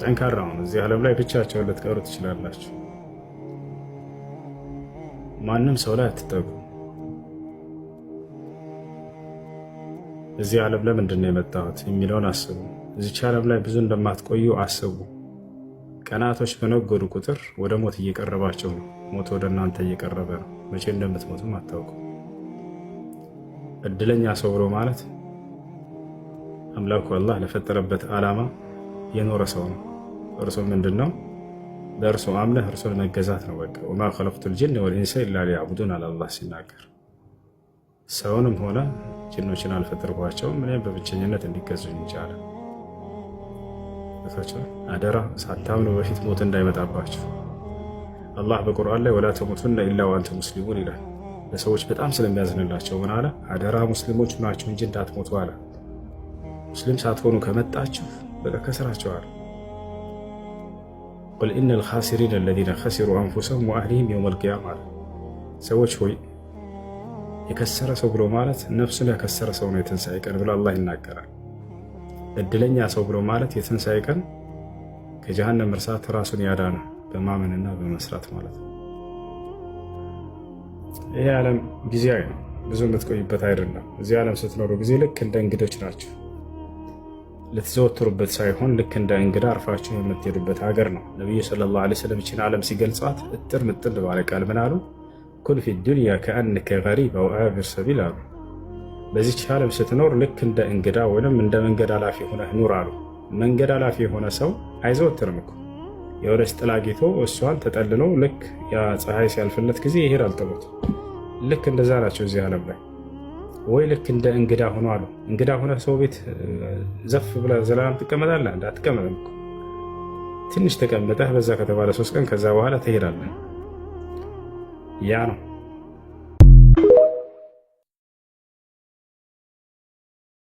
ጠንካራ ሁኑ። እዚህ ዓለም ላይ ብቻቸውን ልትቀሩ ትችላላችሁ። ማንም ሰው ላይ አትጠጉ። እዚህ ዓለም ለምንድን ነው የመጣሁት የሚለውን አስቡ። እዚች ዓለም ላይ ብዙ እንደማትቆዩ አስቡ። ቀናቶች በነጎዱ ቁጥር ወደ ሞት እየቀረባቸው ነው። ሞት ወደ እናንተ እየቀረበ ነው። መቼ እንደምትሞቱም አታውቁ። እድለኛ ሰው ብሎ ማለት አምላኩ አላህ ለፈጠረበት ዓላማ የኖረ ሰው ነው። እርሱ ምንድን ነው? በእርሱ አምነህ እርሱን መገዛት ነው። በቃ ወማ ኸለቅቱል ጂነ ወልኢንሰ ኢላ ሊያዕቡዱን አለ አላህ ሲናገር። ሰውንም ሆነ ጅኖችን አልፈጠርኳቸውም እኔም በብቸኝነት እንዲገዙኝ ይቻለ። አደራ ሳታምኑ በፊት ሞት እንዳይመጣባችሁ። አላህ በቁርአን ላይ ወላ ተሙቱነ ኢላ ወአንቱም ሙስሊሙን ይላል። ለሰዎች በጣም ስለሚያዝንላቸው ምን አለ? አደራ ሙስሊሞች ናችሁ እንጂ እንዳትሞቱ አለ። ሙስሊም ሳትሆኑ ከመጣችሁ በቃ ከስራችኋል። ቁል ኢነል ኻሲሪነ አለዚነ ኸሲሩ አንፉሰሁም ወአህሊሂም የውመል ቂያማ አለ። ሰዎች ሆይ የከሰረ ሰው ብሎ ማለት ነፍሱን ያከሰረ ሰው ነው የትንሣኤ ቀን ብሎ አላህ ይናገራል። እድለኛ ሰው ብሎ ማለት የትንሣኤ ቀን ከጀሃነም እርሳት ራሱን ያዳነ በማመንና በመስራት ማለት ነው። ይህ ዓለም ጊዜያዊ ነው፣ ብዙ የምትቆይበት አይደለም። እዚህ ዓለም ስትኖሩ ጊዜ ልክ እንደ እንግዶች ናቸው። ልትዘወትሩበት ሳይሆን ልክ እንደ እንግዳ አርፋችሁ የምትሄዱበት ሀገር ነው። ነቢዩ ሰለላሁ ዐለይሂ ወሰለም ይህችን ዓለም ሲገልጿት እጥር ምጥን ባለ ቃል ምን አሉ? ኩን ፊ ዱንያ ከአነከ ገሪብ አው አቢር ሰቢል አሉ። በዚች ዓለም ስትኖር ልክ እንደ እንግዳ ወይም እንደ መንገድ አላፊ ሆነህ ኑር አሉ። መንገድ አላፊ የሆነ ሰው አይዘወትርም እኮ የሆነች ጥላ አግኝቶ እሷን ተጠልሎ ልክ ያ ፀሐይ ሲያልፍለት ጊዜ ይሄዳል ጥሎት። ልክ እንደዛ ናቸው እዚህ ዓለም ላይ። ወይ ልክ እንደ እንግዳ ሆኖ አሉ። እንግዳ ሆነ ሰው ቤት ዘፍ ብለህ ዘላለም ትቀመጣለህ? እንዳትቀመጥም እኮ ትንሽ ተቀምጠህ በዛ ከተባለ 3 ቀን ከዛ በኋላ ትሄዳለህ። ያ ነው